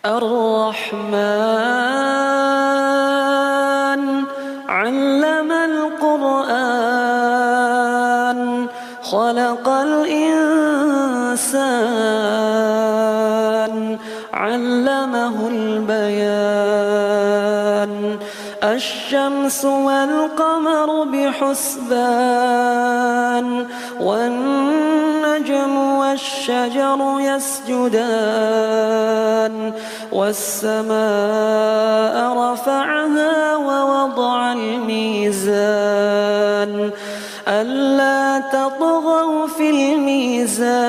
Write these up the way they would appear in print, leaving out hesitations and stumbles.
الرحمن علم القرآن خلق الإنسان علمه البيان الشمس والقمر بحسبان والنجم والشجر يسجدان والسماء رفعها ووضع الميزان ألا تطغوا في الميزان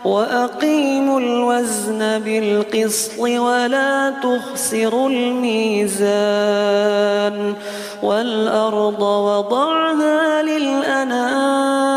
وأقيموا الوزن بالقسط ولا تخسروا الميزان والأرض وضعها للأنام